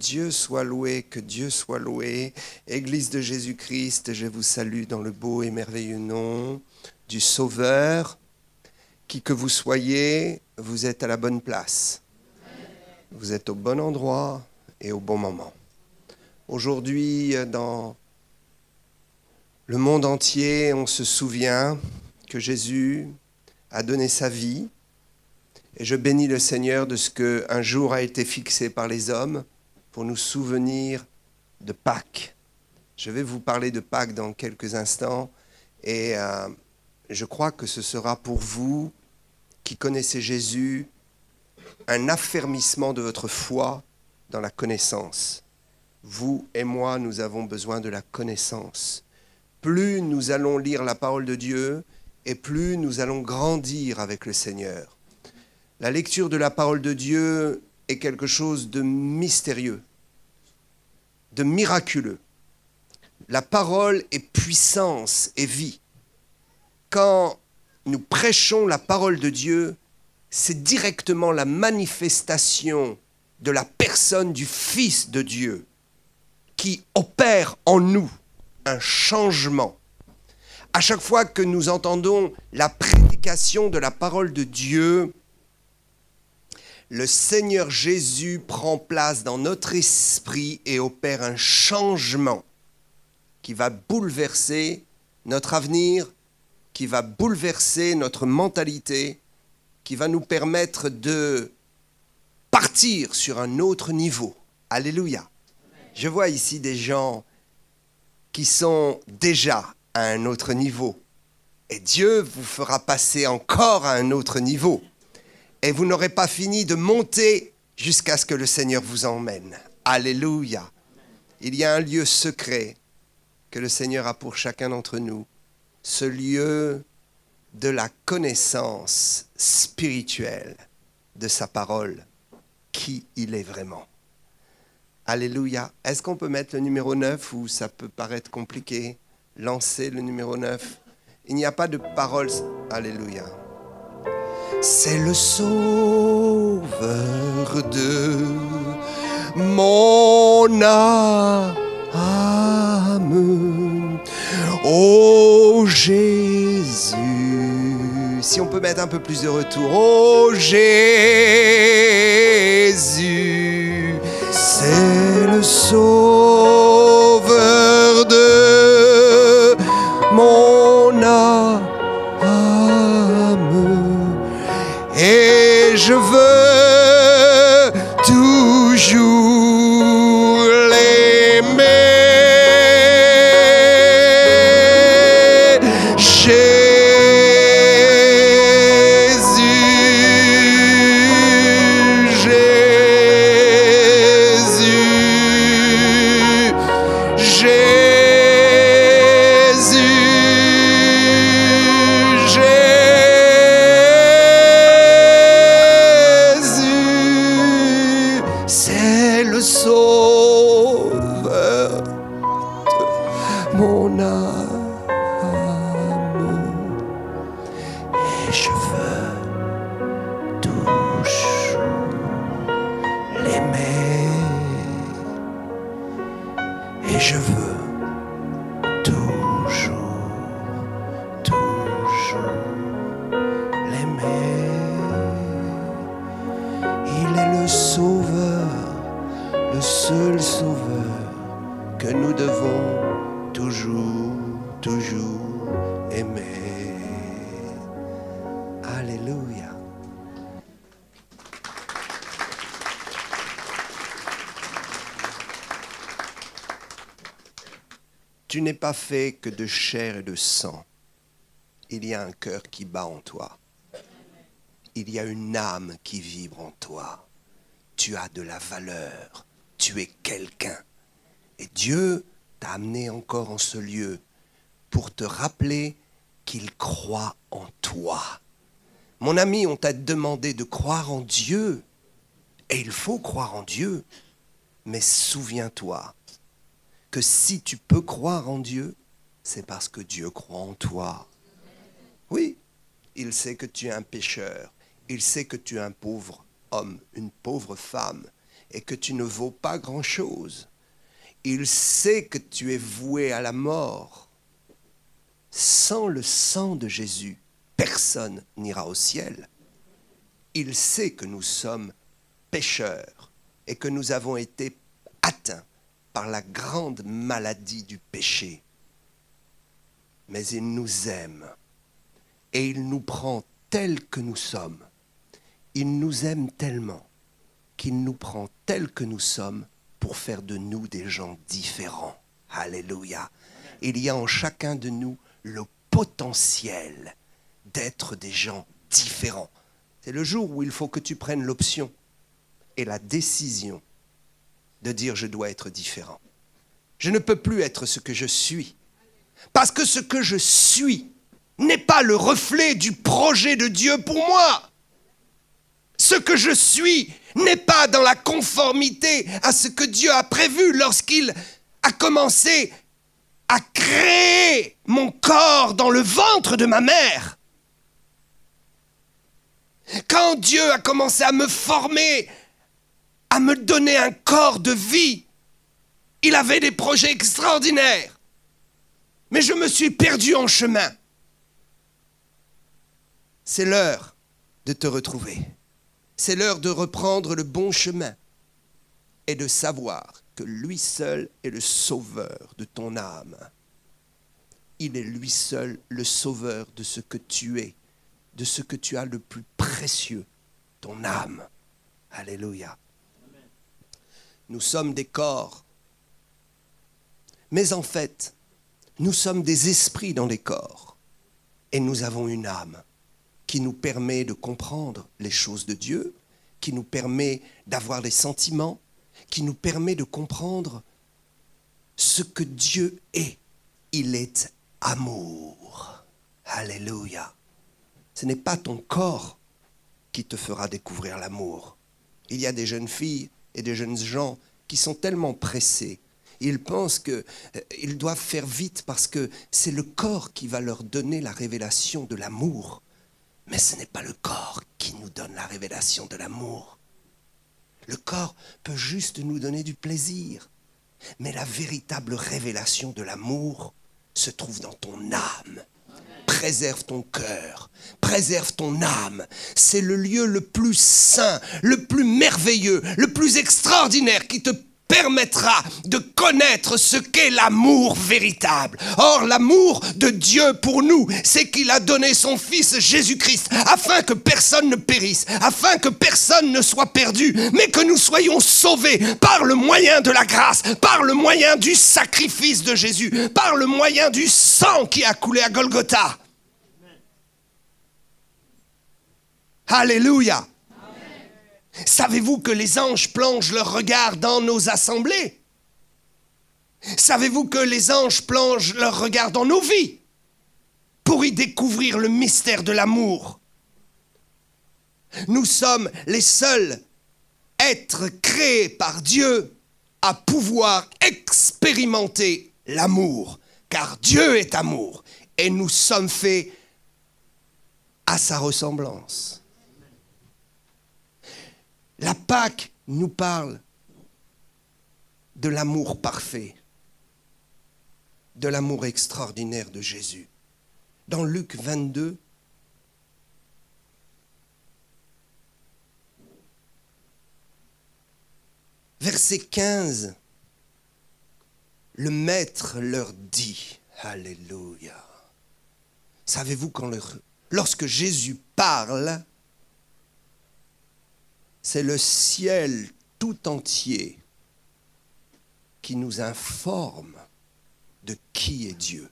Dieu soit loué, que Dieu soit loué. Église de Jésus-Christ, je vous salue dans le beau et merveilleux nom du Sauveur. Qui que vous soyez, vous êtes à la bonne place. Vous êtes au bon endroit et au bon moment. Aujourd'hui, dans le monde entier, on se souvient que Jésus a donné sa vie. Et je bénis le Seigneur de ce qu'un jour a été fixé par les hommes pour nous souvenir de Pâques. Je vais vous parler de Pâques dans quelques instants et je crois que ce sera pour vous qui connaissez Jésus un affermissement de votre foi dans la connaissance. Vous et moi, nous avons besoin de la connaissance. Plus nous allons lire la parole de Dieu et plus nous allons grandir avec le Seigneur. La lecture de la parole de Dieu est quelque chose de mystérieux, de miraculeux. La parole est puissance et vie. Quand nous prêchons la parole de Dieu, c'est directement la manifestation de la personne du Fils de Dieu qui opère en nous un changement. À chaque fois que nous entendons la prédication de la parole de Dieu, le Seigneur Jésus prend place dans notre esprit et opère un changement qui va bouleverser notre avenir, qui va bouleverser notre mentalité, qui va nous permettre de partir sur un autre niveau. Alléluia. Je vois ici des gens qui sont déjà à un autre niveau. Et Dieu vous fera passer encore à un autre niveau. Et vous n'aurez pas fini de monter jusqu'à ce que le Seigneur vous emmène. Alléluia. Il y a un lieu secret que le Seigneur a pour chacun d'entre nous. Ce lieu de la connaissance spirituelle de sa parole, qui il est vraiment. Alléluia. Est-ce qu'on peut mettre le numéro 9 ou ça peut paraître compliqué? Lancer le numéro 9. Il n'y a pas de parole. Alléluia. C'est le sauveur de mon âme. Oh Jésus. Si on peut mettre un peu plus de retour. Oh Jésus. C'est le sauveur de mon âme. Et je veux toujours l'aimer. Tu n'es pas fait que de chair et de sang. Il y a un cœur qui bat en toi. Il y a une âme qui vibre en toi. Tu as de la valeur. Tu es quelqu'un. Et Dieu t'a amené encore en ce lieu pour te rappeler qu'il croit en toi. Mon ami, on t'a demandé de croire en Dieu. Et il faut croire en Dieu. Mais souviens-toi que si tu peux croire en Dieu, c'est parce que Dieu croit en toi. Oui, il sait que tu es un pécheur. Il sait que tu es un pauvre homme, une pauvre femme. et que tu ne vaux pas grand-chose. Il sait que tu es voué à la mort. Sans le sang de Jésus, personne n'ira au ciel. Il sait que nous sommes pécheurs et que nous avons été atteints par la grande maladie du péché. Mais il nous aime et il nous prend tels que nous sommes. Il nous aime tellement qu'il nous prend tels que nous sommes pour faire de nous des gens différents. Alléluia. Il y a en chacun de nous le potentiel d'être des gens différents. C'est le jour où il faut que tu prennes l'option et la décision de dire je dois être différent. Je ne peux plus être ce que je suis. Parce que ce que je suis n'est pas le reflet du projet de Dieu pour moi. Ce que je suis n'est pas dans la conformité à ce que Dieu a prévu lorsqu'il a commencé à créer mon corps dans le ventre de ma mère. Quand Dieu a commencé à me former, à me donner un corps de vie, il avait des projets extraordinaires. Mais je me suis perdu en chemin. C'est l'heure de te retrouver. C'est l'heure de reprendre le bon chemin et de savoir que lui seul est le sauveur de ton âme. Il est lui seul le sauveur de ce que tu es, de ce que tu as le plus précieux, ton âme. Alléluia. Nous sommes des corps, mais en fait, nous sommes des esprits dans les corps et nous avons une âme qui nous permet de comprendre les choses de Dieu, qui nous permet d'avoir des sentiments, qui nous permet de comprendre ce que Dieu est. Il est amour. Alléluia. Ce n'est pas ton corps qui te fera découvrir l'amour. Il y a des jeunes filles et des jeunes gens qui sont tellement pressés. Ils pensent qu'ils doivent faire vite parce que c'est le corps qui va leur donner la révélation de l'amour. Mais ce n'est pas le corps qui nous donne la révélation de l'amour. Le corps peut juste nous donner du plaisir. Mais la véritable révélation de l'amour se trouve dans ton âme. Préserve ton cœur, préserve ton âme. C'est le lieu le plus saint, le plus merveilleux, le plus extraordinaire qui te permettra de connaître ce qu'est l'amour véritable. Or, l'amour de Dieu pour nous, c'est qu'il a donné son Fils Jésus-Christ afin que personne ne périsse, afin que personne ne soit perdu, mais que nous soyons sauvés par le moyen de la grâce, par le moyen du sacrifice de Jésus, par le moyen du sang qui a coulé à Golgotha. Alléluia. Savez-vous que les anges plongent leur regard dans nos assemblées? Savez-vous que les anges plongent leur regard dans nos vies pour y découvrir le mystère de l'amour? Nous sommes les seuls êtres créés par Dieu à pouvoir expérimenter l'amour, car Dieu est amour et nous sommes faits à sa ressemblance. La Pâque nous parle de l'amour parfait, de l'amour extraordinaire de Jésus. Dans Luc 22, verset 15, le Maître leur dit, Alléluia. Savez-vous, lorsque Jésus parle, c'est le ciel tout entier qui nous informe de qui est Dieu.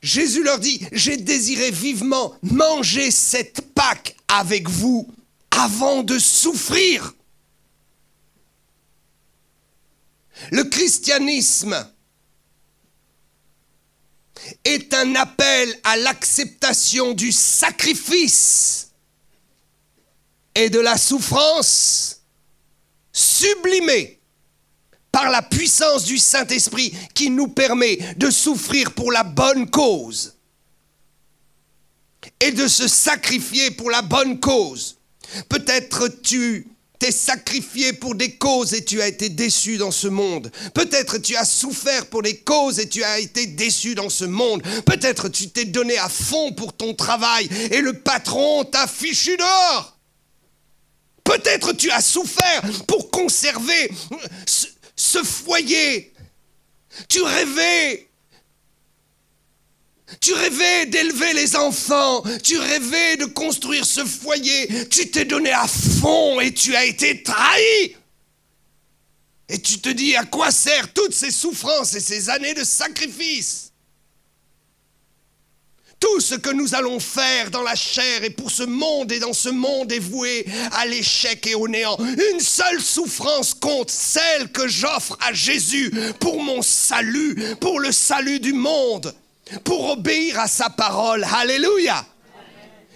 Jésus leur dit, j'ai désiré vivement manger cette Pâque avec vous avant de souffrir. Le christianisme est un appel à l'acceptation du sacrifice et de la souffrance sublimée par la puissance du Saint-Esprit qui nous permet de souffrir pour la bonne cause et de se sacrifier pour la bonne cause. Peut-être tu t'es sacrifié pour des causes et tu as été déçu dans ce monde. Peut-être tu as souffert pour des causes et tu as été déçu dans ce monde. Peut-être tu t'es donné à fond pour ton travail et le patron t'a fichu dehors. Peut-être tu as souffert pour conserver ce foyer. Tu rêvais d'élever les enfants, tu rêvais de construire ce foyer, tu t'es donné à fond et tu as été trahi. Et tu te dis, à quoi servent toutes ces souffrances et ces années de sacrifice? Tout ce que nous allons faire dans la chair et pour ce monde et dans ce monde est voué à l'échec et au néant. Une seule souffrance compte, celle que j'offre à Jésus pour mon salut, pour le salut du monde, pour obéir à sa parole. Alléluia!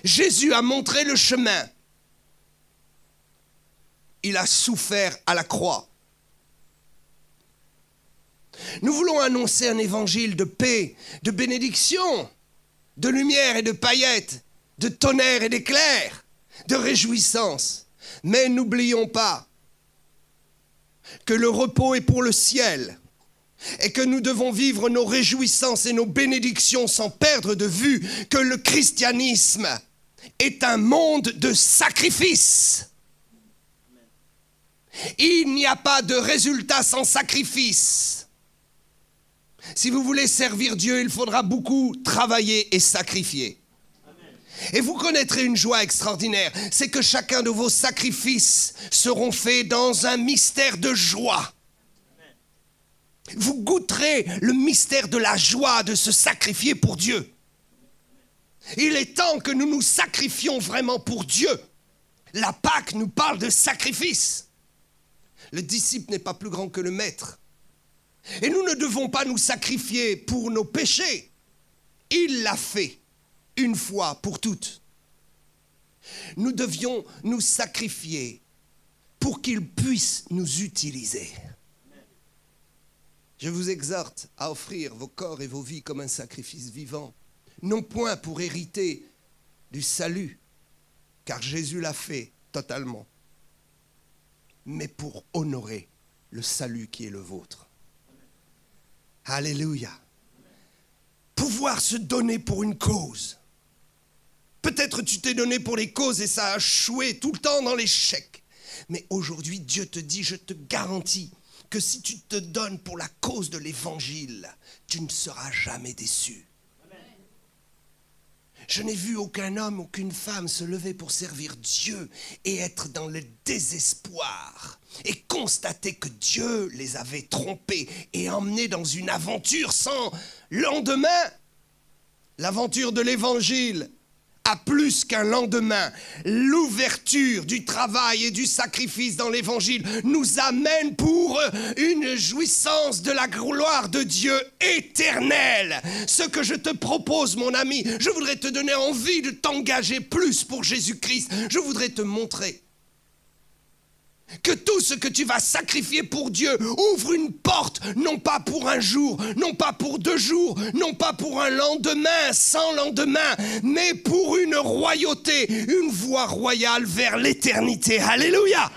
Jésus a montré le chemin. Il a souffert à la croix. Nous voulons annoncer un évangile de paix, de bénédiction, de lumière et de paillettes, de tonnerre et d'éclairs, de réjouissance. Mais n'oublions pas que le repos est pour le ciel et que nous devons vivre nos réjouissances et nos bénédictions sans perdre de vue que le christianisme est un monde de sacrifice. Il n'y a pas de résultat sans sacrifice. Si vous voulez servir Dieu, il faudra beaucoup travailler et sacrifier. Et vous connaîtrez une joie extraordinaire, c'est que chacun de vos sacrifices seront faits dans un mystère de joie. Vous goûterez le mystère de la joie de se sacrifier pour Dieu. Il est temps que nous nous sacrifions vraiment pour Dieu. La Pâque nous parle de sacrifice. Le disciple n'est pas plus grand que le maître. Et nous ne devons pas nous sacrifier pour nos péchés. Il l'a fait une fois pour toutes. Nous devions nous sacrifier pour qu'il puisse nous utiliser. Je vous exhorte à offrir vos corps et vos vies comme un sacrifice vivant, non point pour hériter du salut, car Jésus l'a fait totalement, mais pour honorer le salut qui est le vôtre. Alléluia. Pouvoir se donner pour une cause. Peut-être tu t'es donné pour les causes et ça a échoué tout le temps dans l'échec. Mais aujourd'hui, Dieu te dit, je te garantis que si tu te donnes pour la cause de l'évangile, tu ne seras jamais déçu. Je n'ai vu aucun homme, aucune femme se lever pour servir Dieu et être dans le désespoir et constater que Dieu les avait trompés et emmenés dans une aventure sans lendemain. L'aventure de l'évangile a plus qu'un lendemain. L'ouverture du travail et du sacrifice dans l'évangile nous amène pour une jouissance de la gloire de Dieu éternelle. Ce que je te propose, mon ami, je voudrais te donner envie de t'engager plus pour Jésus-Christ. Je voudrais te montrer que tout ce que tu vas sacrifier pour Dieu ouvre une porte, non pas pour un jour, non pas pour 2 jours, non pas pour un lendemain, sans lendemain, mais pour une royauté, une voie royale vers l'éternité. Alléluia!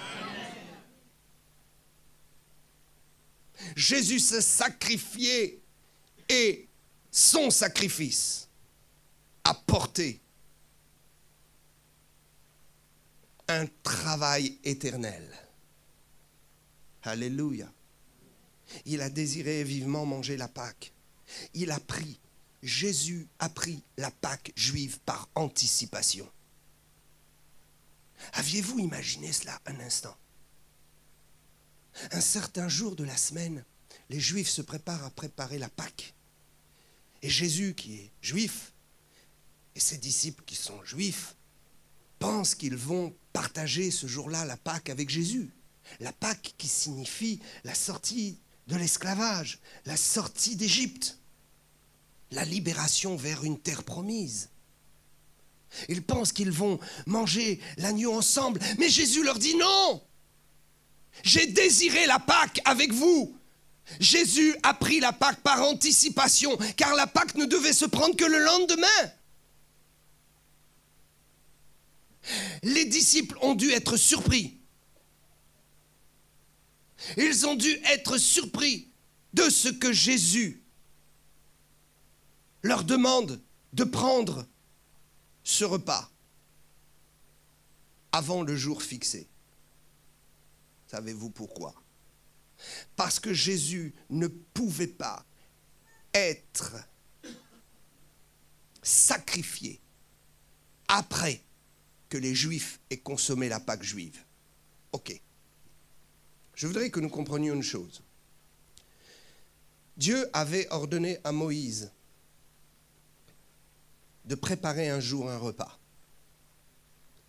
Jésus s'est sacrifié et son sacrifice a porté un travail éternel. Alléluia. Il a désiré vivement manger la Pâque. Jésus a pris la Pâque juive par anticipation. Aviez-vous imaginé cela un instant? Un certain jour de la semaine, les Juifs se préparent à préparer la Pâque. Et Jésus, qui est juif, et ses disciples qui sont juifs, pensent qu'ils vont partager ce jour-là la Pâque avec Jésus. La Pâque qui signifie la sortie de l'esclavage, la sortie d'Égypte, la libération vers une terre promise. Ils pensent qu'ils vont manger l'agneau ensemble, mais Jésus leur dit non. J'ai désiré la Pâque avec vous. Jésus a pris la Pâque par anticipation, car la Pâque ne devait se prendre que le lendemain. Les disciples ont dû être surpris. Ils ont dû être surpris de ce que Jésus leur demande de prendre ce repas avant le jour fixé. Savez-vous pourquoi? Parce que Jésus ne pouvait pas être sacrifié après que les Juifs aient consommé la Pâque juive. Ok. Je voudrais que nous comprenions une chose. Dieu avait ordonné à Moïse de préparer un jour un repas,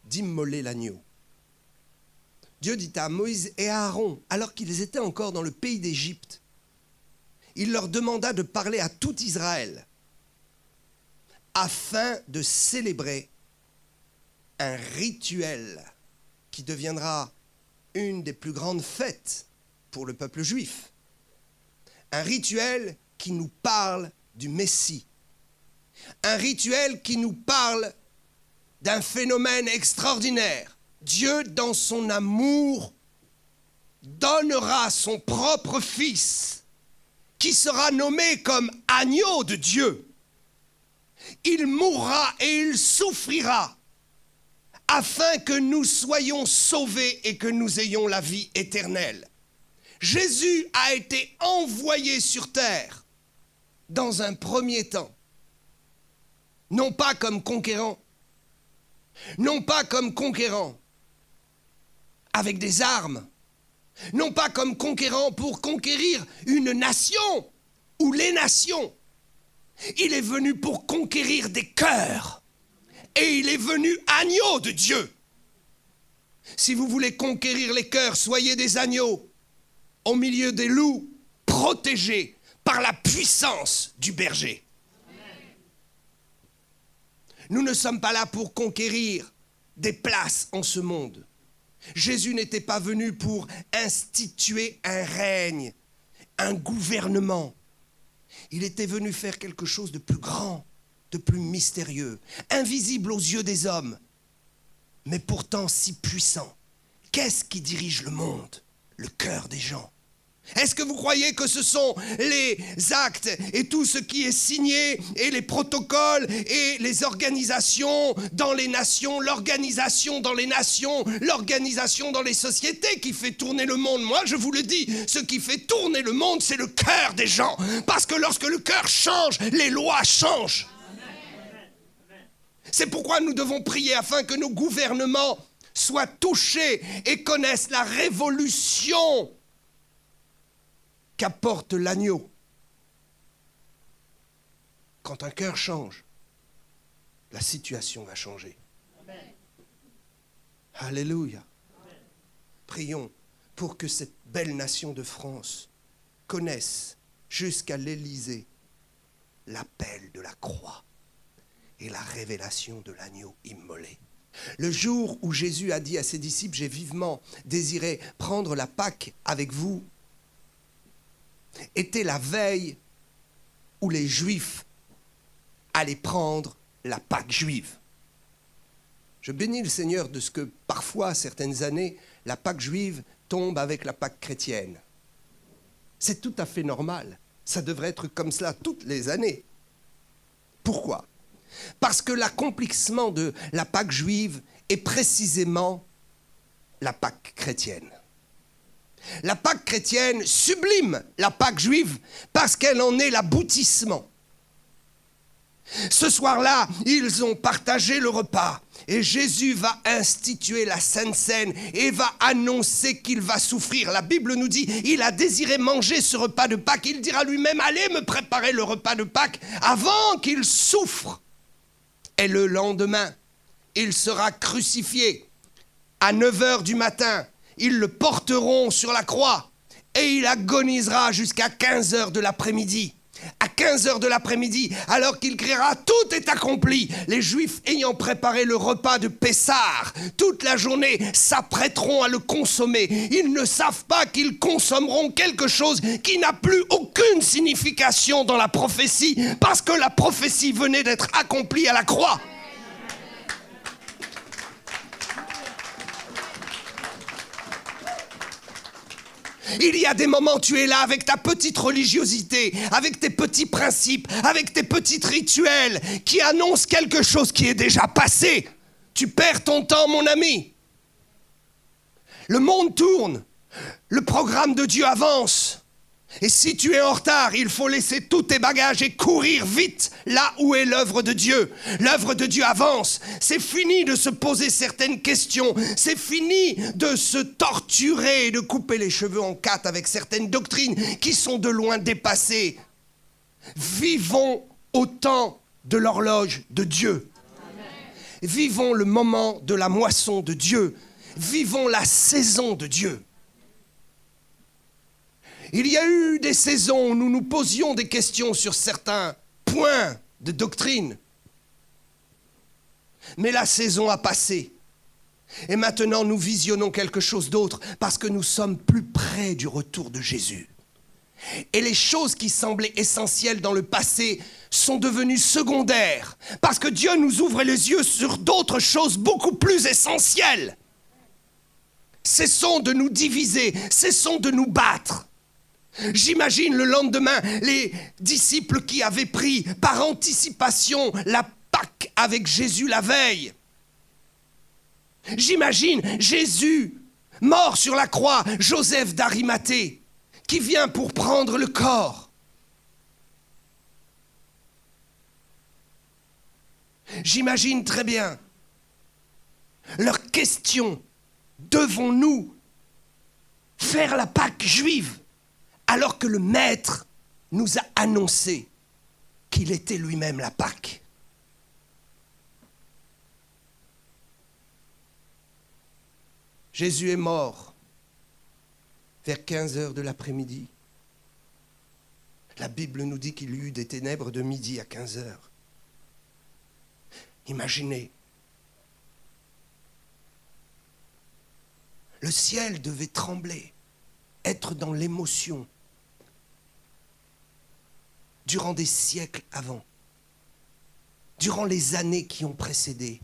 d'immoler l'agneau. Dieu dit à Moïse et à Aaron, alors qu'ils étaient encore dans le pays d'Égypte, il leur demanda de parler à tout Israël afin de célébrer un rituel qui deviendra une des plus grandes fêtes pour le peuple juif. Un rituel qui nous parle du Messie. Un rituel qui nous parle d'un phénomène extraordinaire. Dieu, dans son amour, donnera son propre Fils, qui sera nommé comme agneau de Dieu. Il mourra et il souffrira, afin que nous soyons sauvés et que nous ayons la vie éternelle. Jésus a été envoyé sur terre dans un premier temps, non pas comme conquérant, non pas comme conquérant avec des armes, non pas comme conquérant pour conquérir une nation ou les nations. Il est venu pour conquérir des cœurs. Et il est venu agneau de Dieu. Si vous voulez conquérir les cœurs, soyez des agneaux au milieu des loups, protégés par la puissance du berger. Nous ne sommes pas là pour conquérir des places en ce monde. Jésus n'était pas venu pour instituer un règne, un gouvernement. Il était venu faire quelque chose de plus grand, de plus mystérieux, invisible aux yeux des hommes, mais pourtant si puissant. Qu'est-ce qui dirige le monde? Le cœur des gens. Est-ce que vous croyez que ce sont les actes et tout ce qui est signé et les protocoles et les organisations dans les nations, l'organisation dans les nations, l'organisation dans les sociétés qui fait tourner le monde? Moi, je vous le dis, ce qui fait tourner le monde, c'est le cœur des gens. Parce que lorsque le cœur change, les lois changent. C'est pourquoi nous devons prier afin que nos gouvernements soient touchés et connaissent la révolution qu'apporte l'agneau. Quand un cœur change, la situation va changer. Amen. Alléluia. Amen. Prions pour que cette belle nation de France connaisse jusqu'à l'Élysée l'appel de la croix et la révélation de l'agneau immolé. Le jour où Jésus a dit à ses disciples, j'ai vivement désiré prendre la Pâque avec vous, était la veille où les Juifs allaient prendre la Pâque juive. Je bénis le Seigneur de ce que parfois, certaines années, la Pâque juive tombe avec la Pâque chrétienne. C'est tout à fait normal. Ça devrait être comme cela toutes les années. Pourquoi? Parce que l'accomplissement de la Pâque juive est précisément la Pâque chrétienne. La Pâque chrétienne sublime la Pâque juive parce qu'elle en est l'aboutissement. Ce soir-là, ils ont partagé le repas et Jésus va instituer la Sainte Seine et va annoncer qu'il va souffrir. La Bible nous dit, il a désiré manger ce repas de Pâques. Il dira lui-même, allez me préparer le repas de Pâques avant qu'il souffre. Et le lendemain, il sera crucifié à 9h du matin. Ils le porteront sur la croix et il agonisera jusqu'à 15h de l'après-midi. À 15h de l'après-midi, alors qu'il criera « Tout est accompli !» Les Juifs ayant préparé le repas de Pessah, toute la journée s'apprêteront à le consommer. Ils ne savent pas qu'ils consommeront quelque chose qui n'a plus aucune signification dans la prophétie, parce que la prophétie venait d'être accomplie à la croix. Il y a des moments, tu es là avec ta petite religiosité, avec tes petits principes, avec tes petits rituels qui annoncent quelque chose qui est déjà passé. Tu perds ton temps, mon ami. Le monde tourne, le programme de Dieu avance. Et si tu es en retard, il faut laisser tous tes bagages et courir vite là où est l'œuvre de Dieu. L'œuvre de Dieu avance. C'est fini de se poser certaines questions. C'est fini de se torturer et de couper les cheveux en quatre avec certaines doctrines qui sont de loin dépassées. Vivons au temps de l'horloge de Dieu. Vivons le moment de la moisson de Dieu. Vivons la saison de Dieu. Il y a eu des saisons où nous nous posions des questions sur certains points de doctrine. Mais la saison a passé. Et maintenant, nous visionnons quelque chose d'autre parce que nous sommes plus près du retour de Jésus. Et les choses qui semblaient essentielles dans le passé sont devenues secondaires parce que Dieu nous ouvre les yeux sur d'autres choses beaucoup plus essentielles. Cessons de nous diviser, cessons de nous battre. J'imagine le lendemain les disciples qui avaient pris par anticipation la Pâque avec Jésus la veille. J'imagine Jésus mort sur la croix, Joseph d'Arimathée qui vient pour prendre le corps. J'imagine très bien leur question: devons-nous faire la Pâque juive alors que le Maître nous a annoncé qu'il était lui-même la Pâque? Jésus est mort vers 15h de l'après-midi. La Bible nous dit qu'il y eut des ténèbres de midi à 15h. Imaginez. Le ciel devait trembler, être dans l'émotion durant des siècles avant, durant les années qui ont précédé.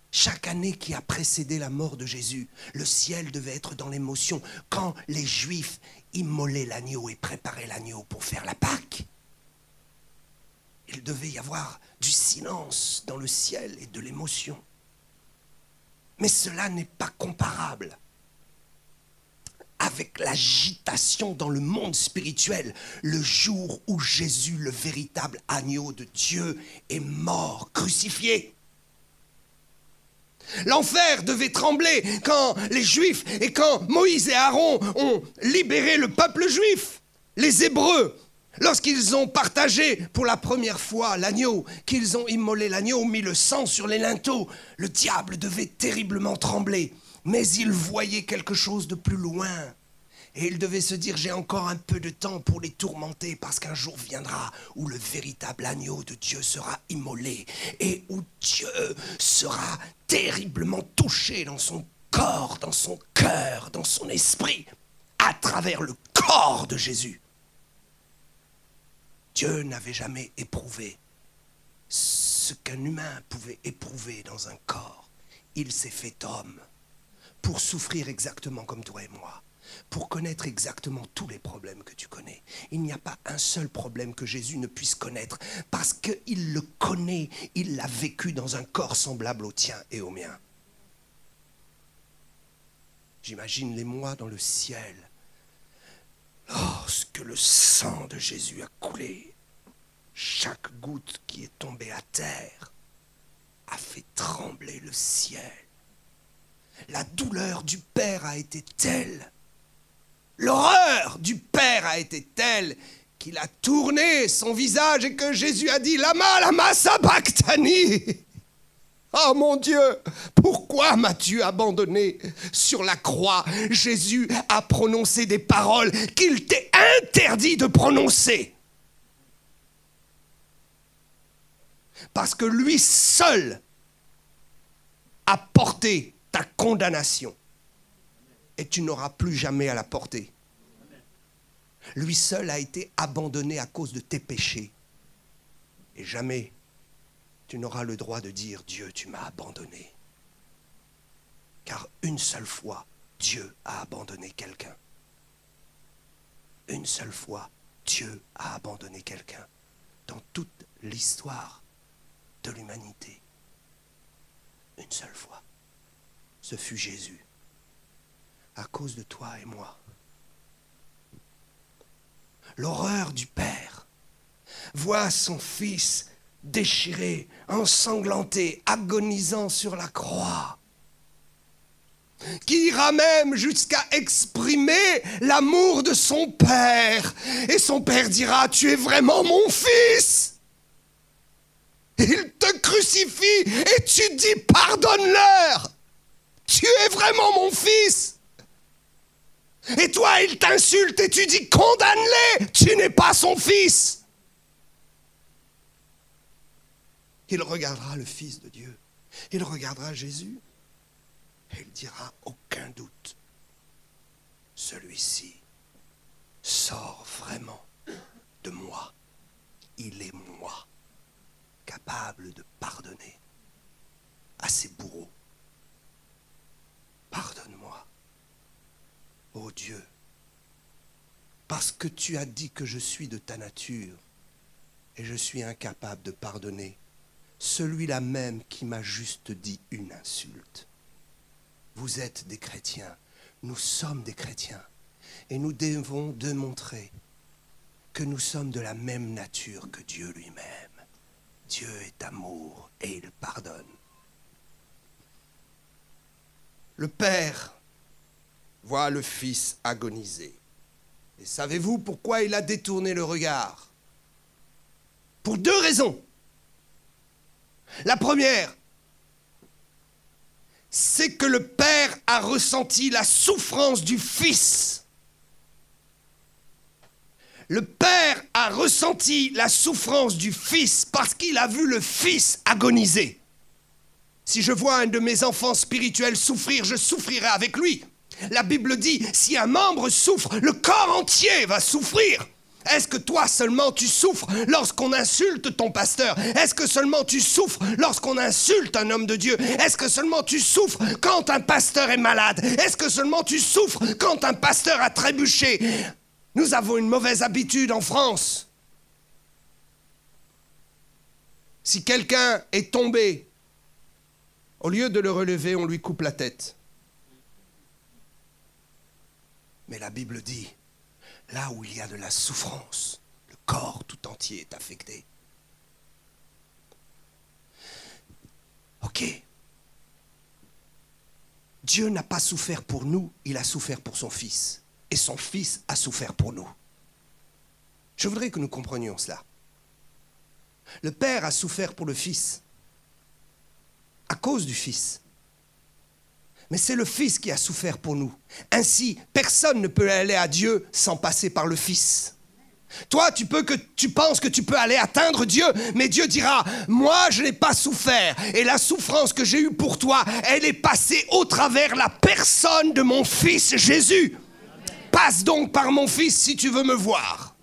Chaque année qui a précédé la mort de Jésus, le ciel devait être dans l'émotion quand les Juifs immolaient l'agneau et préparaient l'agneau pour faire la Pâque. Il devait y avoir du silence dans le ciel et de l'émotion. Mais cela n'est pas comparable avec l'agitation dans le monde spirituel, le jour où Jésus, le véritable agneau de Dieu, est mort, crucifié. L'enfer devait trembler quand les Juifs et quand Moïse et Aaron ont libéré le peuple juif, les Hébreux, lorsqu'ils ont partagé pour la première fois l'agneau, qu'ils ont immolé l'agneau, mis le sang sur les linteaux. Le diable devait terriblement trembler, mais il voyait quelque chose de plus loin. Et il devait se dire: j'ai encore un peu de temps pour les tourmenter, parce qu'un jour viendra où le véritable agneau de Dieu sera immolé et où Dieu sera terriblement touché dans son corps, dans son cœur, dans son esprit, à travers le corps de Jésus. Dieu n'avait jamais éprouvé ce qu'un humain pouvait éprouver dans un corps. Il s'est fait homme pour souffrir exactement comme toi et moi, pour connaître exactement tous les problèmes que tu connais. Il n'y a pas un seul problème que Jésus ne puisse connaître, parce qu'il le connaît, il l'a vécu dans un corps semblable au tien et au mien. J'imagine les mois dans le ciel, lorsque le sang de Jésus a coulé. Chaque goutte qui est tombée à terre a fait trembler le ciel. La douleur du Père a été telle, l'horreur du Père a été telle qu'il a tourné son visage et que Jésus a dit: Lama, lama sabachthani. Oh mon Dieu, pourquoi m'as-tu abandonné? Sur la croix, Jésus a prononcé des paroles qu'il t'est interdit de prononcer. Parce que lui seul a porté ta condamnation. Et tu n'auras plus jamais à la porter. Lui seul a été abandonné à cause de tes péchés. Et jamais tu n'auras le droit de dire: Dieu, tu m'as abandonné. Car une seule fois, Dieu a abandonné quelqu'un. Une seule fois, Dieu a abandonné quelqu'un dans toute l'histoire de l'humanité. Une seule fois. Ce fut Jésus. À cause de toi et moi. L'horreur du Père voit son Fils déchiré, ensanglanté, agonisant sur la croix, qui ira même jusqu'à exprimer l'amour de son Père. Et son Père dira, tu es vraiment mon Fils. Il te crucifie et tu dis, pardonne-leur. Tu es vraiment mon Fils. Et toi, il t'insulte et tu dis, condamne-les. Tu n'es pas son Fils. Il regardera le Fils de Dieu. Il regardera Jésus. Et il dira, aucun doute, celui-ci sort vraiment de moi. Il est moi, capable de pardonner à ses bourreaux. Pardonne-moi, ô Dieu, parce que tu as dit que je suis de ta nature et je suis incapable de pardonner celui-là même qui m'a juste dit une insulte. Vous êtes des chrétiens, nous sommes des chrétiens, et nous devons démontrer que nous sommes de la même nature que Dieu lui-même. Dieu est amour et il pardonne. Le Père voit le Fils agoniser. Et savez-vous pourquoi il a détourné le regard? Pour deux raisons. La première, c'est que le Père a ressenti la souffrance du Fils. Le Père a ressenti la souffrance du Fils parce qu'il a vu le Fils agoniser. Si je vois un de mes enfants spirituels souffrir, je souffrirai avec lui. La Bible dit, si un membre souffre, le corps entier va souffrir. Est-ce que toi seulement tu souffres lorsqu'on insulte ton pasteur? Est-ce que seulement tu souffres lorsqu'on insulte un homme de Dieu? Est-ce que seulement tu souffres quand un pasteur est malade? Est-ce que seulement tu souffres quand un pasteur a trébuché? Nous avons une mauvaise habitude en France. Si quelqu'un est tombé, au lieu de le relever, on lui coupe la tête. Mais la Bible dit, là où il y a de la souffrance, le corps tout entier est affecté. Ok. Dieu n'a pas souffert pour nous, il a souffert pour son Fils. Et son Fils a souffert pour nous. Je voudrais que nous comprenions cela. Le Père a souffert pour le Fils, à cause du Fils. Mais c'est le Fils qui a souffert pour nous. Ainsi, personne ne peut aller à Dieu sans passer par le Fils. Toi, tu penses que tu peux aller atteindre Dieu, mais Dieu dira, moi, je n'ai pas souffert. Et la souffrance que j'ai eue pour toi, elle est passée au travers la personne de mon Fils Jésus. Passe donc par mon Fils si tu veux me voir.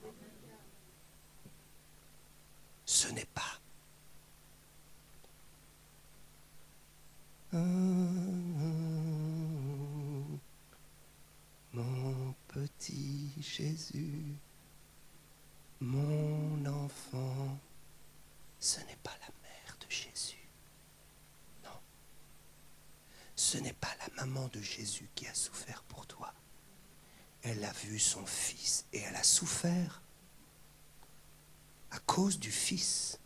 Ce n'est pas mon petit Jésus, mon enfant. Ce n'est pas la mère de Jésus. Non. Ce n'est pas la maman de Jésus qui a souffert pour toi. Elle a vu son Fils et elle a souffert à cause du Fils,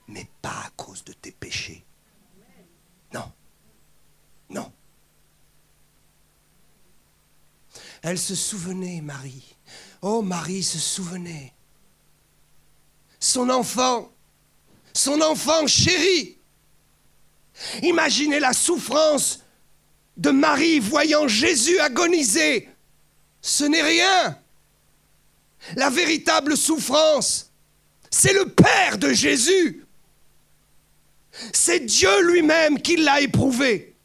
mais pas à cause de tes péchés. Non. Non. Elle se souvenait, Marie. Oh, Marie se souvenait. Son enfant chéri. Imaginez la souffrance de Marie voyant Jésus agoniser. Ce n'est rien. La véritable souffrance, c'est le Père de Jésus. C'est Dieu lui-même qui l'a éprouvé.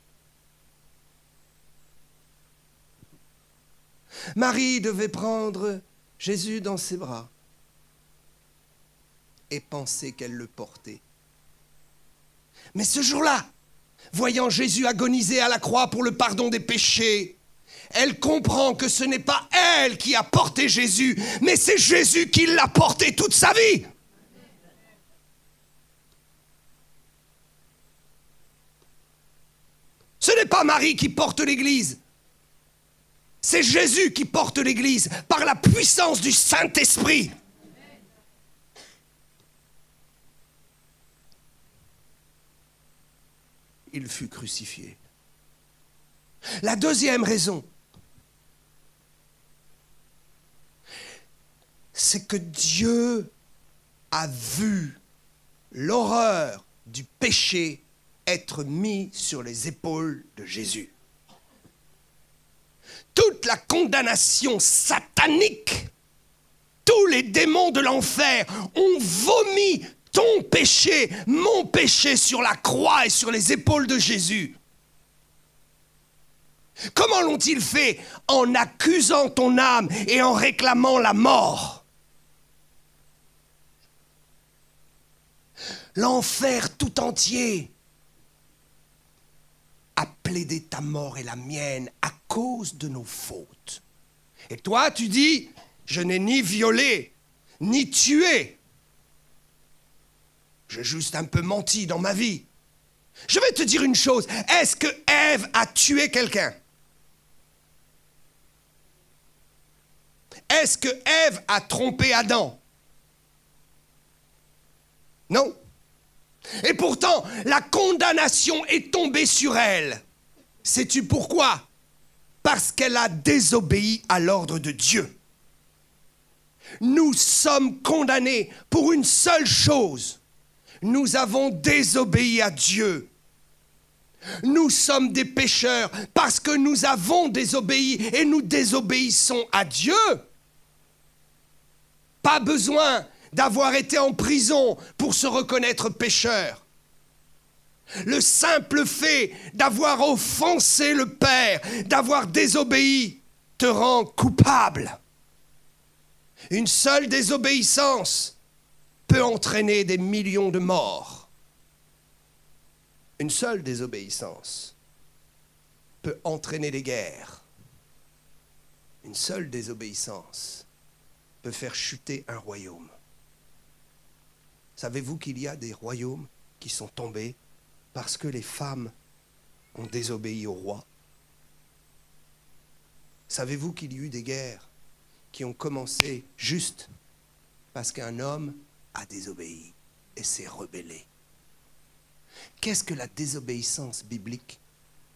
Marie devait prendre Jésus dans ses bras et penser qu'elle le portait. Mais ce jour-là, voyant Jésus agoniser à la croix pour le pardon des péchés, elle comprend que ce n'est pas elle qui a porté Jésus, mais c'est Jésus qui l'a porté toute sa vie. Ce n'est pas Marie qui porte l'Église. C'est Jésus qui porte l'Église par la puissance du Saint-Esprit. Il fut crucifié. La deuxième raison, c'est que Dieu a vu l'horreur du péché être mis sur les épaules de Jésus. Toute la condamnation satanique, tous les démons de l'enfer ont vomi ton péché, mon péché sur la croix et sur les épaules de Jésus. Comment l'ont-ils fait? En accusant ton âme et en réclamant la mort. L'enfer tout entier a plaidé ta mort et la mienne à cause de nos fautes. Et toi, tu dis, je n'ai ni violé, ni tué. J'ai juste un peu menti dans ma vie. Je vais te dire une chose, est-ce que Ève a tué quelqu'un? Est-ce que Ève a trompé Adam? Non. Et pourtant, la condamnation est tombée sur elle. Sais-tu pourquoi? Parce qu'elle a désobéi à l'ordre de Dieu. Nous sommes condamnés pour une seule chose. Nous avons désobéi à Dieu. Nous sommes des pécheurs parce que nous avons désobéi et nous désobéissons à Dieu. Pas besoin d'avoir été en prison pour se reconnaître pécheur. Le simple fait d'avoir offensé le Père, d'avoir désobéi, te rend coupable. Une seule désobéissance peut entraîner des millions de morts. Une seule désobéissance peut entraîner des guerres. Une seule désobéissance peut faire chuter un royaume. Savez-vous qu'il y a des royaumes qui sont tombés parce que les femmes ont désobéi au roi? Savez-vous qu'il y a eu des guerres qui ont commencé juste parce qu'un homme a désobéi et s'est rebellé? Qu'est-ce que la désobéissance biblique?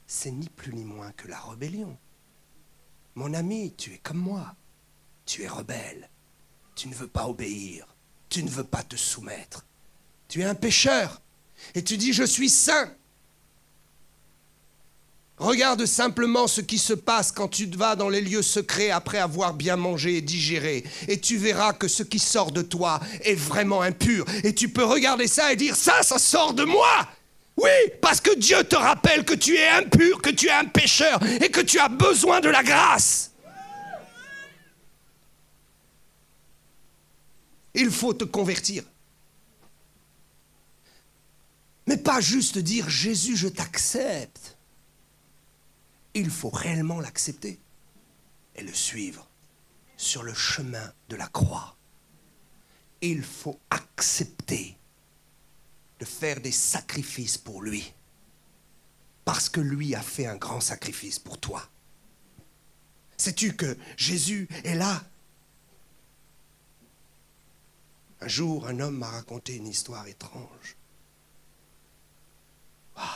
C'est ni plus ni moins que la rébellion. Mon ami, tu es comme moi. Tu es rebelle. Tu ne veux pas obéir. Tu ne veux pas te soumettre. Tu es un pécheur. Et tu dis, je suis saint. Regarde simplement ce qui se passe quand tu vas dans les lieux secrets après avoir bien mangé et digéré. Et tu verras que ce qui sort de toi est vraiment impur. Et tu peux regarder ça et dire, ça sort de moi. Oui, parce que Dieu te rappelle que tu es impur, que tu es un pécheur et que tu as besoin de la grâce. Il faut te convertir. Mais pas juste dire, Jésus, je t'accepte. Il faut réellement l'accepter et le suivre sur le chemin de la croix. Il faut accepter de faire des sacrifices pour lui. Parce que lui a fait un grand sacrifice pour toi. Sais-tu que Jésus est là? Un jour, un homme m'a raconté une histoire étrange. Waouh!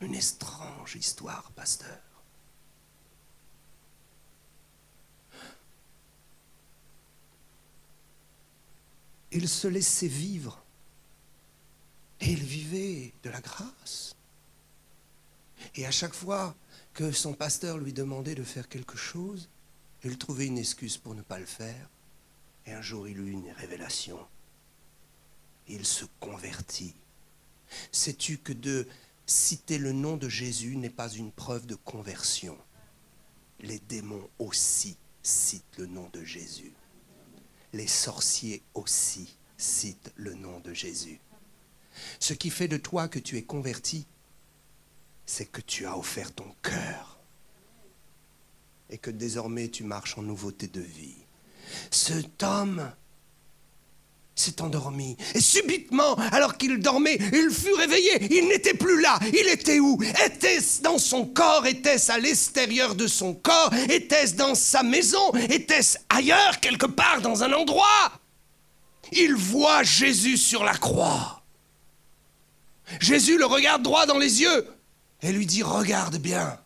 Une étrange histoire, pasteur. Il se laissait vivre et il vivait de la grâce. Et à chaque fois que son pasteur lui demandait de faire quelque chose, il trouvait une excuse pour ne pas le faire. Et un jour, il eut une révélation. Il se convertit. Sais-tu que de citer le nom de Jésus n'est pas une preuve de conversion? Les démons aussi citent le nom de Jésus. Les sorciers aussi citent le nom de Jésus. Ce qui fait de toi que tu es converti, c'est que tu as offert ton cœur et que désormais tu marches en nouveauté de vie. Cet homme s'est endormi. Et subitement, alors qu'il dormait, il fut réveillé. Il n'était plus là. Il était où? Était-ce dans son corps? Était-ce à l'extérieur de son corps? Était-ce dans sa maison? Était-ce ailleurs, quelque part, dans un endroit? Il voit Jésus sur la croix. Jésus le regarde droit dans les yeux et lui dit « Regarde bien ».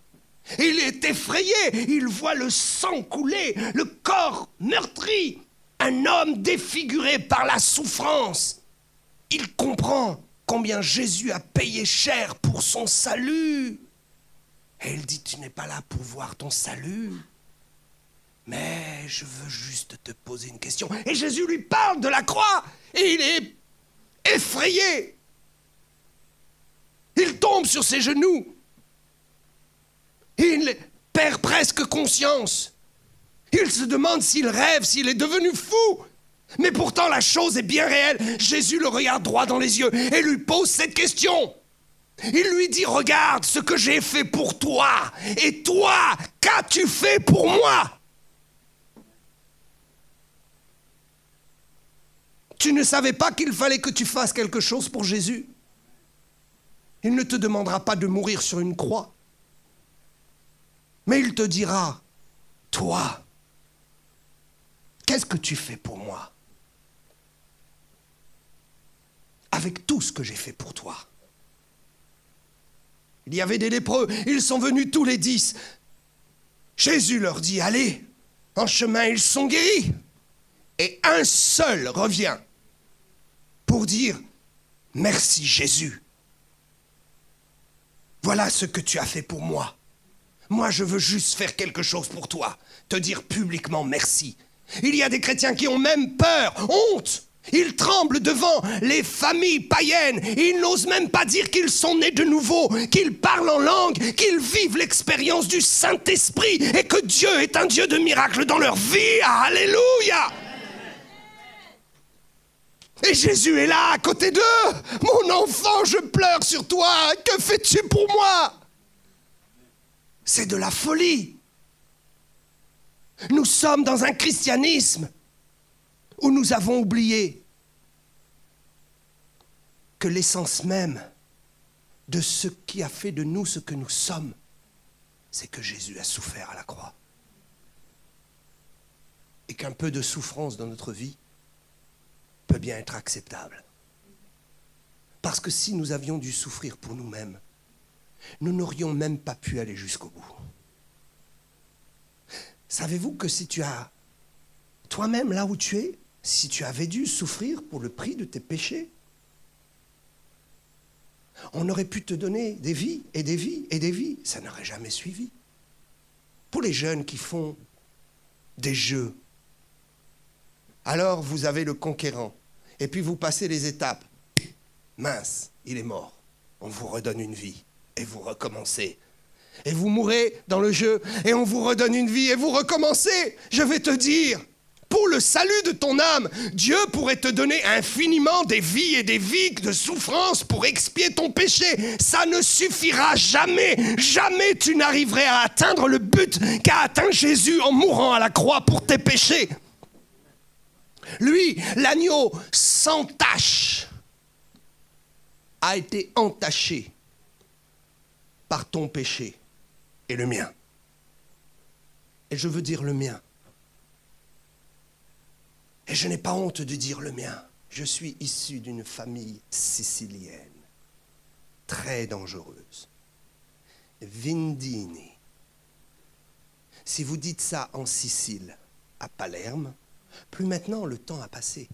Il est effrayé. Il voit le sang couler, le corps meurtri. Un homme défiguré par la souffrance. Il comprend combien Jésus a payé cher pour son salut. Et il dit, tu n'es pas là pour voir ton salut, mais je veux juste te poser une question. Et Jésus lui parle de la croix, et il est effrayé. Il tombe sur ses genoux. Il perd presque conscience. Il se demande s'il rêve, s'il est devenu fou. Mais pourtant, la chose est bien réelle. Jésus le regarde droit dans les yeux et lui pose cette question. Il lui dit, regarde ce que j'ai fait pour toi. Et toi, qu'as-tu fait pour moi? Tu ne savais pas qu'il fallait que tu fasses quelque chose pour Jésus? Il ne te demandera pas de mourir sur une croix. Mais il te dira, toi, qu'est-ce que tu fais pour moi? Avec tout ce que j'ai fait pour toi. Il y avait des lépreux, ils sont venus tous les 10. Jésus leur dit, allez, en chemin ils sont guéris. Et un seul revient pour dire, merci Jésus. Voilà ce que tu as fait pour moi. Moi je veux juste faire quelque chose pour toi, te dire publiquement merci. Il y a des chrétiens qui ont même peur, honte. Ils tremblent devant les familles païennes. Ils n'osent même pas dire qu'ils sont nés de nouveau, qu'ils parlent en langue, qu'ils vivent l'expérience du Saint-Esprit et que Dieu est un Dieu de miracles dans leur vie. Alléluia! Et Jésus est là à côté d'eux. Mon enfant, je pleure sur toi. Que fais-tu pour moi? C'est de la folie. Nous sommes dans un christianisme où nous avons oublié que l'essence même de ce qui a fait de nous ce que nous sommes, c'est que Jésus a souffert à la croix. Et qu'un peu de souffrance dans notre vie peut bien être acceptable. Parce que si nous avions dû souffrir pour nous-mêmes, nous n'aurions même pas pu aller jusqu'au bout. Savez-vous que si tu as, toi-même là où tu es, si tu avais dû souffrir pour le prix de tes péchés, on aurait pu te donner des vies et des vies et des vies, ça n'aurait jamais suivi. Pour les jeunes qui font des jeux, alors vous avez le conquérant, et puis vous passez les étapes. Mince, il est mort, on vous redonne une vie, et vous recommencez. Et vous mourrez dans le jeu, et on vous redonne une vie, et vous recommencez. Je vais te dire, pour le salut de ton âme, Dieu pourrait te donner infiniment des vies et des vies de souffrance pour expier ton péché. Ça ne suffira jamais. Jamais tu n'arriverais à atteindre le but qu'a atteint Jésus en mourant à la croix pour tes péchés. Lui, l'agneau sans tache, a été entaché par ton péché et le mien. Et je veux dire le mien. Et je n'ai pas honte de dire le mien. Je suis issu d'une famille sicilienne, très dangereuse. Vindini. Si vous dites ça en Sicile, à Palerme, plus maintenant le temps a passé.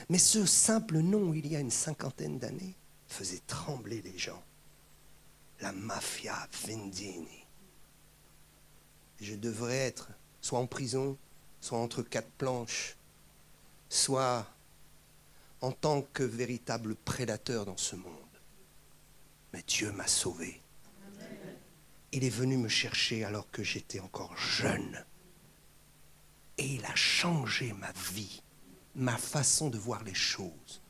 Mais ce simple nom, il y a une 50aine d'années, faisait trembler les gens. La mafia Vindini. Je devrais être soit en prison, soit entre 4 planches, soit en tant que véritable prédateur dans ce monde. Mais Dieu m'a sauvé. Il est venu me chercher alors que j'étais encore jeune. Et il a changé ma vie, ma façon de voir les choses.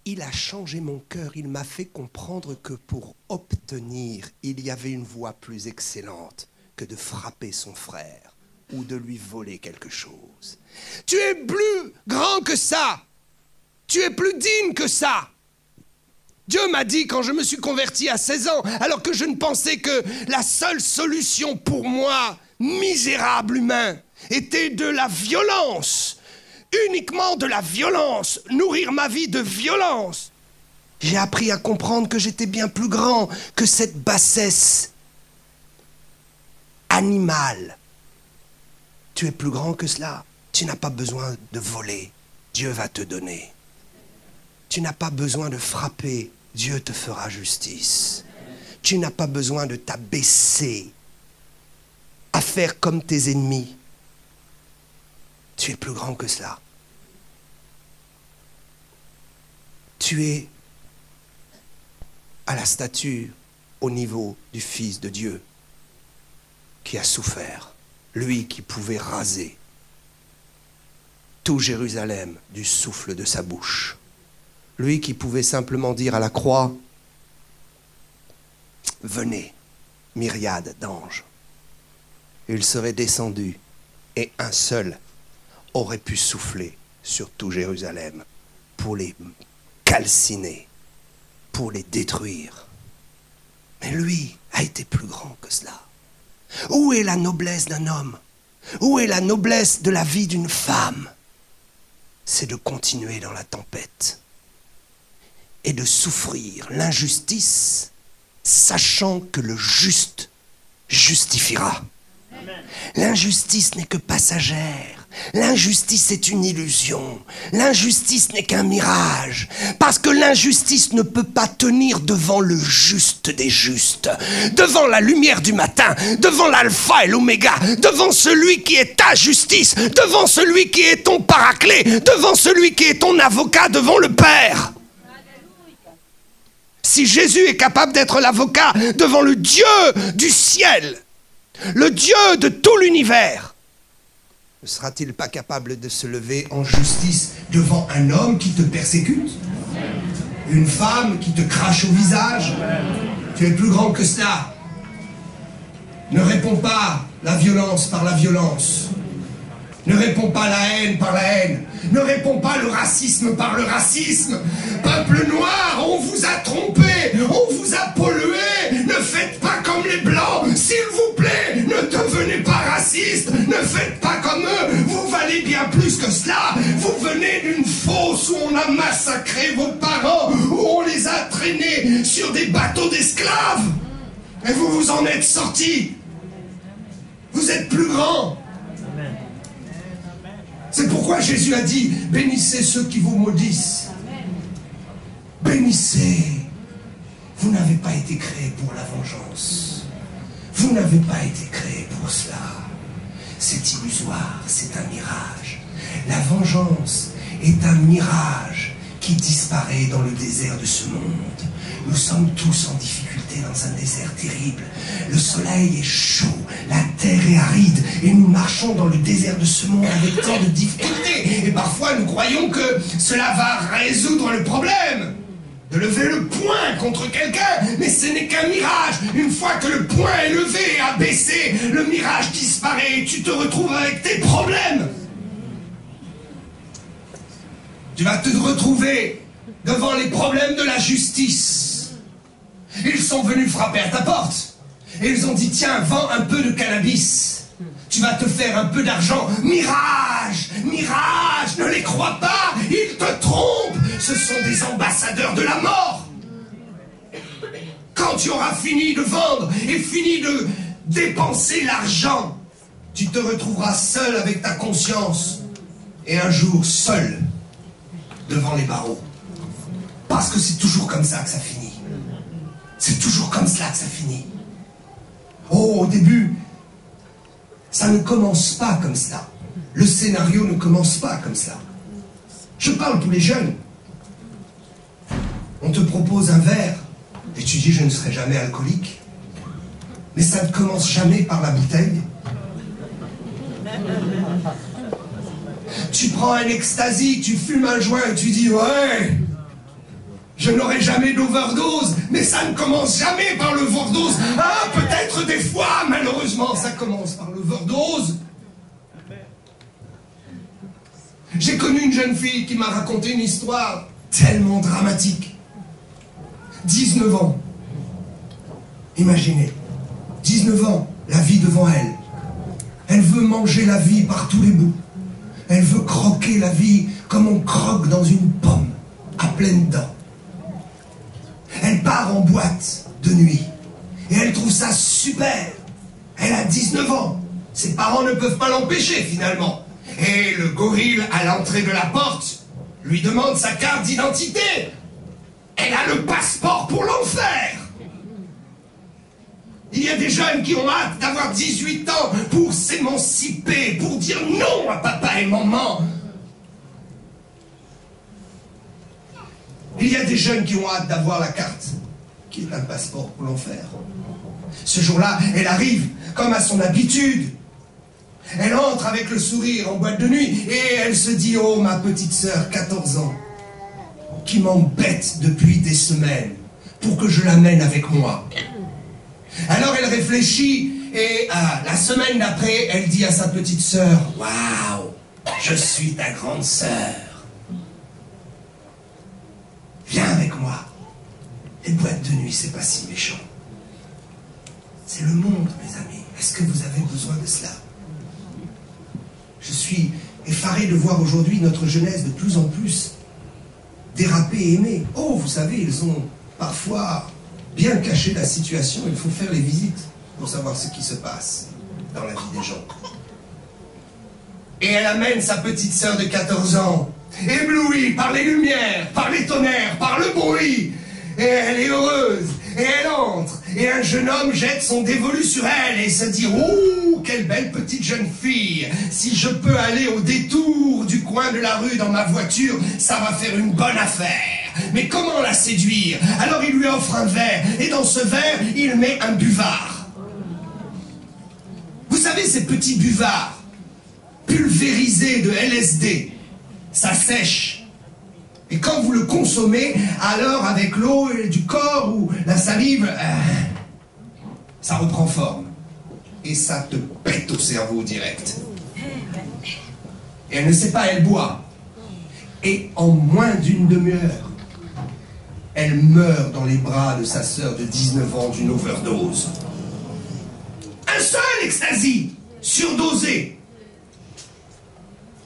Il a changé mon cœur, il m'a fait comprendre que pour obtenir, il y avait une voie plus excellente que de frapper son frère ou de lui voler quelque chose. Tu es plus grand que ça. Tu es plus digne que ça. Dieu m'a dit quand je me suis converti à 16 ans, alors que je ne pensais que la seule solution pour moi, misérable humain, était de la violence. Uniquement de la violence. Nourrir ma vie de violence. J'ai appris à comprendre que j'étais bien plus grand que cette bassesse animale. Tu es plus grand que cela. Tu n'as pas besoin de voler. Dieu va te donner. Tu n'as pas besoin de frapper. Dieu te fera justice. Tu n'as pas besoin de t'abaisser à faire comme tes ennemis. Tu es plus grand que cela. Tu es à la stature, au niveau du Fils de Dieu, qui a souffert, lui qui pouvait raser tout Jérusalem du souffle de sa bouche, lui qui pouvait simplement dire à la croix, « Venez, myriade d'anges ». Il serait descendu et un seul aurait pu souffler sur tout Jérusalem pour les calciner, pour les détruire. Mais lui a été plus grand que cela. Où est la noblesse d'un homme? Où est la noblesse de la vie d'une femme? C'est de continuer dans la tempête et de souffrir l'injustice, sachant que le juste justifiera. L'injustice n'est que passagère. L'injustice est une illusion. L'injustice n'est qu'un mirage. Parce que l'injustice ne peut pas tenir devant le juste des justes. Devant la lumière du matin. Devant l'alpha et l'oméga. Devant celui qui est ta justice. Devant celui qui est ton paraclet. Devant celui qui est ton avocat devant le Père. Si Jésus est capable d'être l'avocat devant le Dieu du ciel, le Dieu de tout l'univers, ne sera-t-il pas capable de se lever en justice devant un homme qui te persécute? Une femme qui te crache au visage? Tu es plus grand que cela. Ne réponds pas la violence par la violence. Ne réponds pas la haine par la haine. Ne réponds pas le racisme par le racisme. Peuple noir, on vous a trompé, on vous a pollué. Ne faites pas comme les blancs, s'il vous plaît. Ne devenez pas raciste. Ne faites pas comme eux. Vous valez bien plus que cela. Vous venez d'une fosse où on a massacré vos parents, où on les a traînés sur des bateaux d'esclaves. Et vous vous en êtes sortis. Vous êtes plus grands. C'est pourquoi Jésus a dit, bénissez ceux qui vous maudissent. Bénissez. Vous n'avez pas été créés pour la vengeance. Vous n'avez pas été créés pour cela. C'est illusoire, c'est un mirage. La vengeance est un mirage qui disparaît dans le désert de ce monde. Nous sommes tous en difficulté dans un désert terrible. Le soleil est chaud, la terre est aride, et nous marchons dans le désert de ce monde avec tant de difficultés. Et parfois nous croyons que cela va résoudre le problème. De lever le poing contre quelqu'un, mais ce n'est qu'un mirage. Une fois que le poing est levé et abaissé, le mirage disparaît et tu te retrouves avec tes problèmes. Tu vas te retrouver devant les problèmes de la justice. Ils sont venus frapper à ta porte. Et ils ont dit, tiens, vends un peu de cannabis. Tu vas te faire un peu d'argent. Mirage! Mirage! Ne les crois pas! Ils te trompent! Ce sont des ambassadeurs de la mort! Quand tu auras fini de vendre et fini de dépenser l'argent, tu te retrouveras seul avec ta conscience. Et un jour, seul, devant les barreaux. Parce que c'est toujours comme ça que ça finit. C'est toujours comme cela que ça finit. Oh, au début, ça ne commence pas comme cela. Le scénario ne commence pas comme cela. Je parle pour les jeunes. On te propose un verre et tu dis je ne serai jamais alcoolique. Mais ça ne commence jamais par la bouteille. Tu prends un ecstasy, tu fumes un joint et tu dis ouais, Je n'aurai jamais d'overdose, mais ça ne commence jamais par l'overdose. Ah, peut-être des fois, malheureusement, ça commence par l'overdose. J'ai connu une jeune fille qui m'a raconté une histoire tellement dramatique. 19 ans. Imaginez, 19 ans, la vie devant elle. Elle veut manger la vie par tous les bouts. Elle veut croquer la vie comme on croque dans une pomme, à pleines dents. Elle part en boîte de nuit et elle trouve ça super. Elle a 19 ans. Ses parents ne peuvent pas l'empêcher finalement. Et le gorille à l'entrée de la porte lui demande sa carte d'identité. Elle a le passeport pour l'enfer. Il y a des jeunes qui ont hâte d'avoir 18 ans pour s'émanciper, pour dire non à papa et maman. Il y a des jeunes qui ont hâte d'avoir la carte, qui est un passeport pour l'enfer. Ce jour-là, elle arrive, comme à son habitude. Elle entre avec le sourire en boîte de nuit et elle se dit « Oh, ma petite sœur, 14 ans, qui m'embête depuis des semaines pour que je l'amène avec moi. » Alors elle réfléchit et la semaine d'après, elle dit à sa petite sœur « Waouh, je suis ta grande sœur. Viens avec moi. Les boîtes de nuit, c'est pas si méchant. C'est le monde, mes amis. Est-ce que vous avez besoin de cela? Je suis effaré de voir aujourd'hui notre jeunesse de plus en plus déraper et aimer. Oh, vous savez, ils ont parfois bien caché la situation. Il faut faire les visites pour savoir ce qui se passe dans la vie des gens. Et elle amène sa petite sœur de 14 ans, éblouie par les lumières, par les tonnerres, par le bruit. Et elle est heureuse, et elle entre, et un jeune homme jette son dévolu sur elle et se dit « Ouh, quelle belle petite jeune fille! Si je peux aller au détour du coin de la rue dans ma voiture, ça va faire une bonne affaire. Mais comment la séduire? » Alors il lui offre un verre, et dans ce verre, il met un buvard. Vous savez, ces petits buvards, pulvérisés de LSD, ça sèche. Et quand vous le consommez, alors avec l'eau du corps ou la salive, ça reprend forme. Et ça te pète au cerveau direct. Et elle ne sait pas, elle boit. Et en moins d'une demi-heure, elle meurt dans les bras de sa sœur de 19 ans d'une overdose. Un seul ecstasy, surdosé.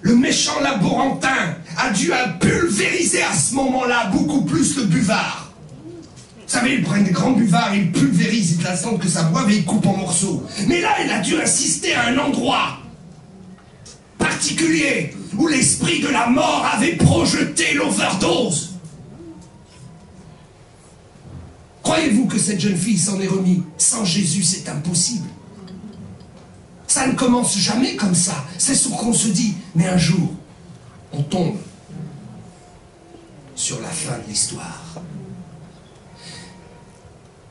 Le méchant laborantin a dû pulvériser à ce moment-là beaucoup plus le buvard. Vous savez, ils prennent des grands buvards, ils pulvérisent, ils attendent que ça boive et ils coupent en morceaux. Mais là, il a dû insister à un endroit particulier où l'esprit de la mort avait projeté l'overdose. Croyez-vous que cette jeune fille s'en est remise? Sans Jésus, c'est impossible. Ça ne commence jamais comme ça. C'est ce qu'on se dit. Mais un jour, on tombe sur la fin de l'histoire.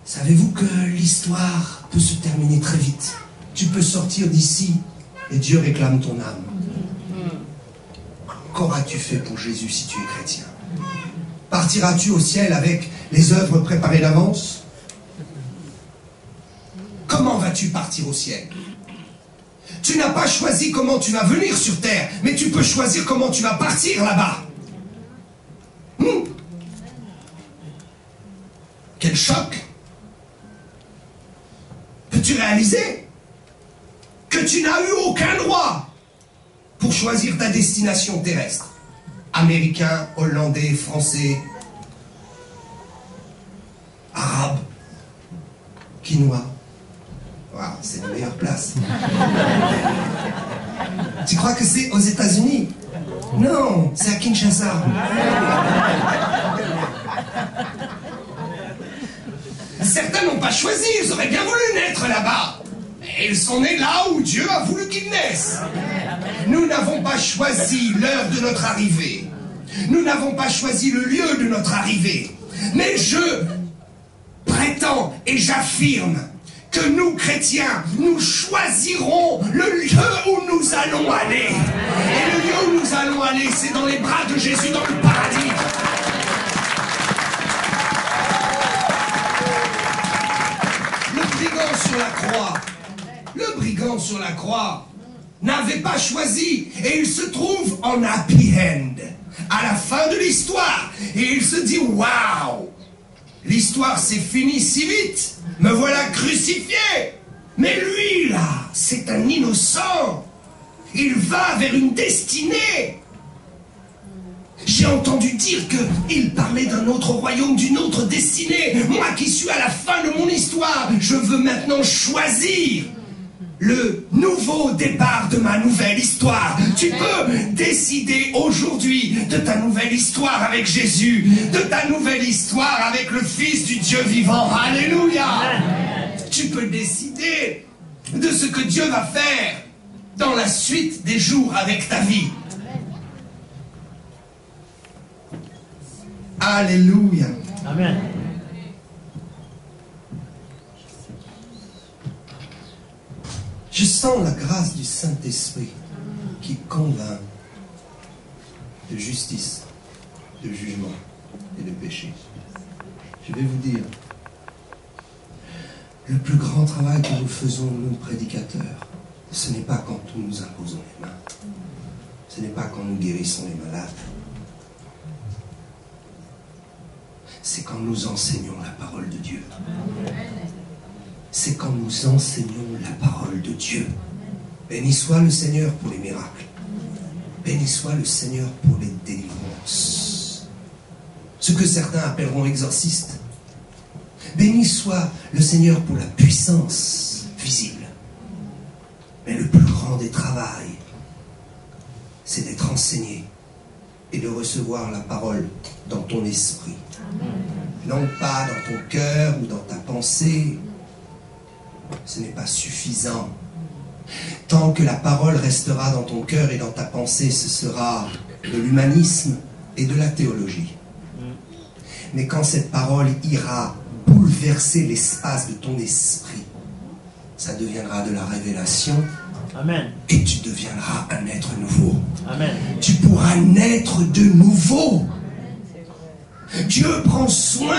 Savez-vous que l'histoire peut se terminer très vite? Tu peux sortir d'ici et Dieu réclame ton âme. Qu'auras-tu fait pour Jésus si tu es chrétien? Partiras-tu au ciel avec les œuvres préparées d'avance? Comment vas-tu partir au ciel? Tu n'as pas choisi comment tu vas venir sur terre, mais tu peux choisir comment tu vas partir là-bas. Quel choc! Peux-tu réaliser que tu n'as eu aucun droit pour choisir ta destination terrestre? Américain, hollandais, français, arabe, quinois. Wow, c'est la meilleure place. Tu crois que c'est aux États-Unis? Non, c'est à Kinshasa. Certains n'ont pas choisi, ils auraient bien voulu naître là-bas. Et ils sont nés là où Dieu a voulu qu'ils naissent. Nous n'avons pas choisi l'heure de notre arrivée. Nous n'avons pas choisi le lieu de notre arrivée. Mais je prétends et j'affirme que nous, chrétiens, nous choisirons le lieu où nous allons aller. Et le lieu où nous allons aller, c'est dans les bras de Jésus, dans le paradis. la croix, le brigand sur la croix n'avait pas choisi. Et il se trouve en happy end, à la fin de l'histoire. Et il se dit, waouh, l'histoire s'est finie si vite. Me voilà crucifié. Mais lui, là, c'est un innocent. Il va vers une destinée. J'ai entendu dire qu'il parlait d'un autre royaume, d'une autre destinée. Moi qui suis à la fin de mon histoire, je veux maintenant choisir le nouveau départ de ma nouvelle histoire. Tu peux décider aujourd'hui de ta nouvelle histoire avec Jésus, de ta nouvelle histoire avec le Fils du Dieu vivant. Alléluia. Tu peux décider de ce que Dieu va faire dans la suite des jours avec ta vie. Alléluia. Amen. Je sens la grâce du Saint-Esprit qui convainc de justice, de jugement et de péché. Je vais vous dire, le plus grand travail que nous faisons, nous prédicateurs, ce n'est pas quand nous nous imposons les mains. Ce n'est pas quand nous guérissons les malades. C'est quand nous enseignons la parole de Dieu. C'est quand nous enseignons la parole de Dieu. Béni soit le Seigneur pour les miracles. Béni soit le Seigneur pour les délivrances. Ce que certains appelleront exorcistes. Béni soit le Seigneur pour la puissance visible. Mais le plus grand des travails, c'est d'être enseigné et de recevoir la parole dans ton esprit. Non pas dans ton cœur ou dans ta pensée. Ce n'est pas suffisant. Tant que la parole restera dans ton cœur et dans ta pensée, ce sera de l'humanisme et de la théologie. Mais quand cette parole ira bouleverser l'espace de ton esprit, ça deviendra de la révélation. Amen. Et tu deviendras un être nouveau. Amen. Tu pourras naître de nouveau. Dieu prend soin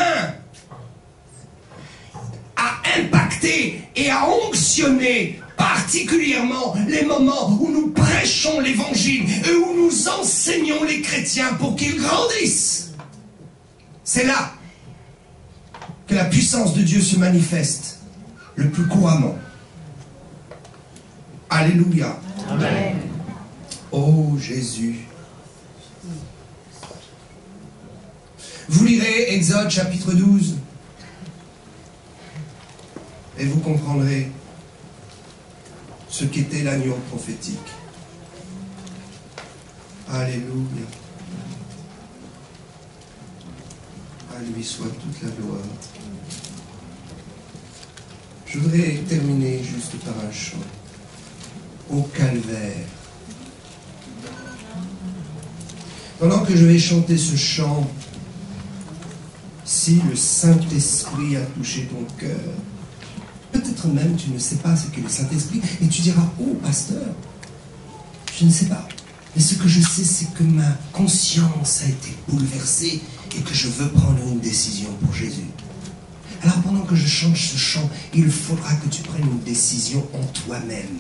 à impacter et à onctionner particulièrement les moments où nous prêchons l'évangile et où nous enseignons les chrétiens pour qu'ils grandissent. C'est là que la puissance de Dieu se manifeste le plus couramment. Alléluia. Amen. Oh Jésus. Vous lirez Exode chapitre 12 et vous comprendrez ce qu'était l'agneau prophétique. Alléluia. À lui soit toute la gloire. Je voudrais terminer juste par un chant. Au calvaire. Pendant que je vais chanter ce chant, si le Saint-Esprit a touché ton cœur, peut-être même tu ne sais pas ce qu'est le Saint-Esprit, et tu diras, oh pasteur, je ne sais pas. Mais ce que je sais, c'est que ma conscience a été bouleversée et que je veux prendre une décision pour Jésus. Alors pendant que je chante ce chant, il faudra que tu prennes une décision en toi-même.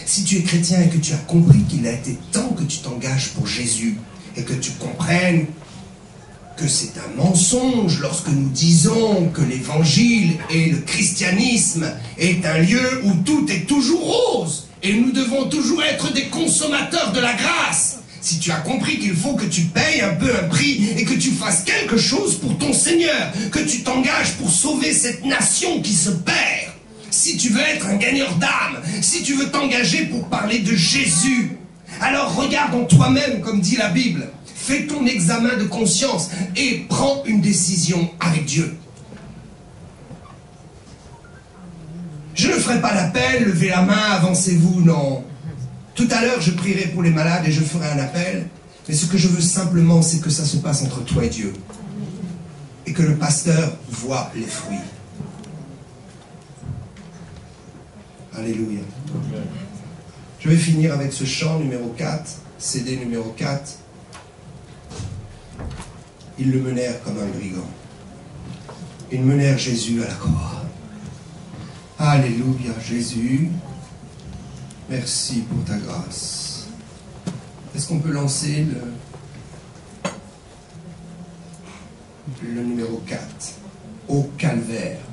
Si tu es chrétien et que tu as compris qu'il a été temps que tu t'engages pour Jésus et que tu comprennes que c'est un mensonge lorsque nous disons que l'évangile et le christianisme est un lieu où tout est toujours rose et nous devons toujours être des consommateurs de la grâce. Si tu as compris qu'il faut que tu payes un peu un prix et que tu fasses quelque chose pour ton Seigneur, que tu t'engages pour sauver cette nation qui se perd, si tu veux être un gagneur d'âme, si tu veux t'engager pour parler de Jésus, alors regarde en toi-même, comme dit la Bible. Fais ton examen de conscience et prends une décision avec Dieu. Je ne ferai pas l'appel, levez la main, avancez-vous, non. Tout à l'heure, je prierai pour les malades et je ferai un appel. Mais ce que je veux simplement, c'est que ça se passe entre toi et Dieu. Et que le pasteur voit les fruits. Alléluia. Je vais finir avec ce chant numéro 4, CD numéro 4. Ils le menèrent comme un brigand. Ils menèrent Jésus à la croix. Alléluia, Jésus. Merci pour ta grâce. Est-ce qu'on peut lancer le numéro 4 au calvaire?